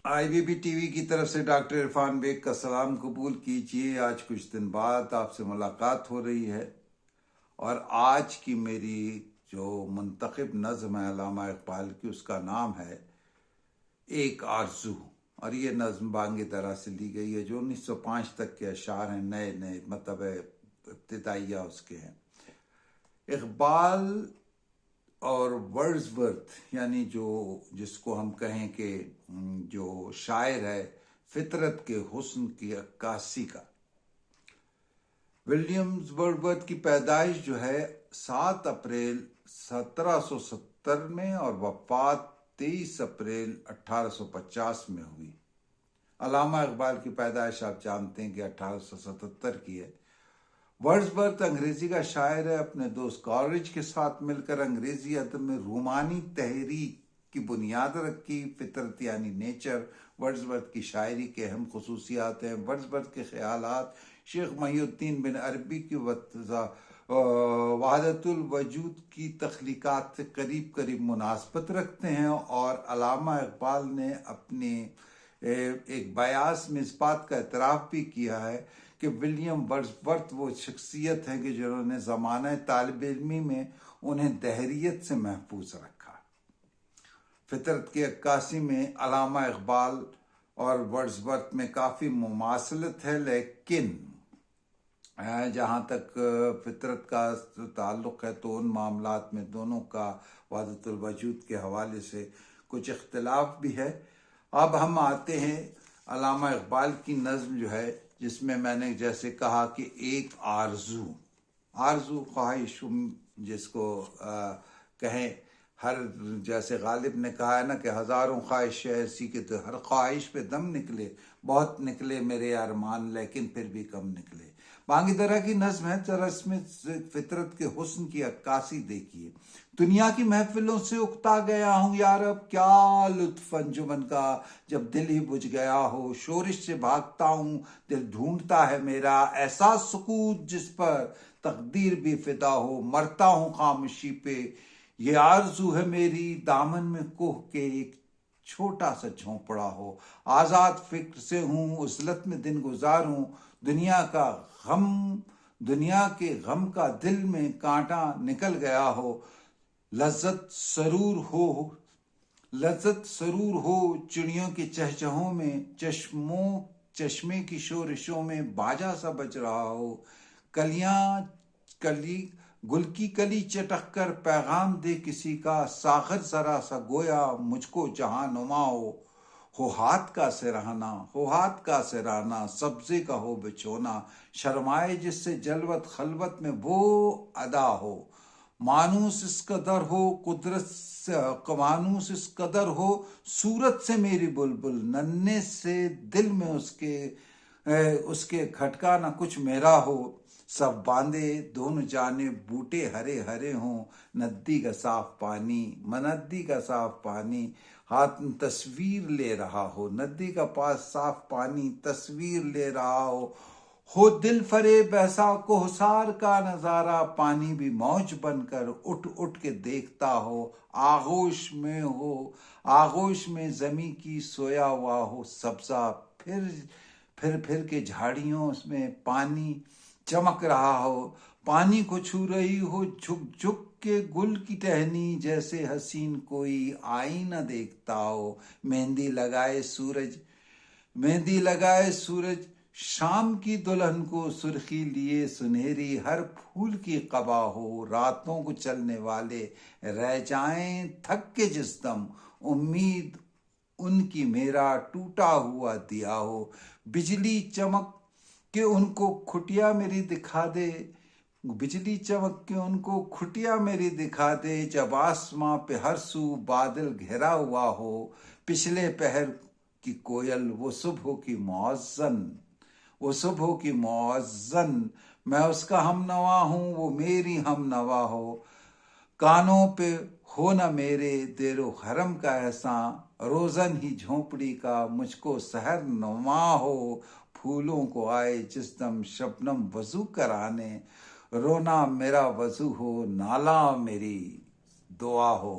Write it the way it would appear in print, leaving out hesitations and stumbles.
IBP T V کی طرف سے ڈاکٹر عرفان بیگ کا سلام قبول کیجیے۔ آج کچھ دن بعد آپ سے ملاقات ہو رہی ہے، اور آج کی میری جو منتخب نظم ہے علامہ اقبال کی، اس کا نام ہے ایک آرزو، اور یہ نظم بانگ درا سے لی گئی ہے، جو 1905 تک کے اشعار ہیں، نئے مطلب ابتدائیہ اس کے ہیں۔ اقبال اور ورڈزورتھ، یعنی جس کو ہم کہیں کہ جو شاعر ہے فطرت کے حسن کی عکاسی کا، ولیمز ورڈزورتھ کی پیدائش جو ہے 7 اپریل 1770 میں اور وفات 23 اپریل 1850 میں ہوئی۔ علامہ اقبال کی پیدائش آپ جانتے ہیں کہ 1877 کی ہے۔ ورڈزورتھ انگریزی کا شاعر ہے۔ اپنے دوست کالرج کے ساتھ مل کر انگریزی ادب میں رومانی تحریک کی بنیاد رکھی۔ فطرت یعنی نیچر ورڈزورتھ کی شاعری کے اہم خصوصیات ہیں۔ ورڈزورتھ کے خیالات شیخ محی الدین بن عربی کی وحدت الوجود کی تخلیقات سے قریب مناسبت رکھتے ہیں، اور علامہ اقبال نے اپنے ایک بیاس میں اس بات کا اعتراف بھی کیا ہے کہ ولیم ورڈزورتھ وہ شخصیت ہے کہ جنہوں نے زمانہ طالب علمی میں انہیں دہریت سے محفوظ رکھا۔ فطرت کی عکاسی میں علامہ اقبال اور ورڈزورتھ میں کافی مماثلت ہے، لیکن جہاں تک فطرت کا تعلق ہے تو ان معاملات میں دونوں کا وحدت الوجود کے حوالے سے کچھ اختلاف بھی ہے۔ اب ہم آتے ہیں علامہ اقبال کی نظم جو ہے، جس میں میں نے جیسے کہا کہ ایک آرزو خواہش جس کو کہیں، جیسے غالب نے کہا ہے نا کہ ہزاروں خواہش ایسی کہ تو ہر خواہش پہ دم نکلے، بہت نکلے میرے ارمان لیکن پھر بھی کم نکلے۔ بانگ درا کی نظم ہے، ذرا اس میں فطرت کے حسن کی عکاسی دیکھیے۔ دنیا کی محفلوں سے اکتا گیا ہوں یارب، کیا لطف انجمن کا جب دل ہی بجھ گیا ہو۔ شورش سے بھاگتا ہوں دل ڈھونڈتا ہے میرا، ایسا سکوت جس پر تقدیر بھی فدا ہو۔ مرتا ہوں خاموشی پہ، یہ آرزو ہے میری، دامن میں کوہ کے ایک چھوٹا سا جھونپڑا ہو۔ آزاد فکر سے ہوں، عزلت میں دن گزاروں، دنیا کے غم کا دل میں کانٹا نکل گیا ہو۔ لذت سرور ہو چڑیوں کے چہچہوں میں، چشمے کی شورشوں میں باجا سا بج رہا ہو۔ گل کی کلی چٹک کر پیغام دے کسی کا، ساغر ذرا سا گویا مجھ کو جہاں نما ہو ہاتھ کا سرانا، سبزے کا ہو بچونا، شرمائے جس سے جلوت خلوت میں وہ ادا ہو۔ مانوس اس قدر ہو صورت سے میری بلبل، ننھے سے دل میں اس کے کھٹکا نہ کچھ میرا ہو۔ سب باندھے دونوں جانب بوٹے ہرے ہرے ہوں، مندی کا صاف پانی ہاتھ تصویر لے رہا ہو۔ ندی کا پاس صاف پانی تصویر لے رہا ہو دل فریب ایسا کوہسار کا نظارہ، پانی بھی موج بن کر اٹھ کے دیکھتا ہو۔ آغوش میں زمیں کی سویا ہوا ہو سبزہ، پھر کے جھاڑیوں میں پانی چمک رہا ہو۔ پانی کو چھو رہی ہو جھک کے گل کی ٹہنی، جیسے حسین کوئی آئینہ دیکھتا ہو۔ مہندی لگائے سورج شام کی دلہن کو، سرخی لیے سنہری ہر پھول کی قبا ہو۔ راتوں کو چلنے والے رہ جائیں تھک کے جس دم، امید ان کی میرا ٹوٹا ہوا دیا ہو۔ بجلی چمک کے ان کو کھٹیا میری دکھا دے، جب آسماں پہ ہر سو بادل گھرا ہوا ہو۔ پچھلے پہر کی کوئل وہ صبح کی مؤذن، میں اس کا ہم نوا ہوں، وہ میری ہم نوا ہو۔ کانوں پہ ہو نہ میرے دیر و حرم کا احساں، روزن ہی جھونپڑی کا مجھ کو سحر نما ہو۔ پھولوں کو آئے جس دم شبنم وضو کرانے، رونا میرا وضو ہو، نالا میری دعا ہو۔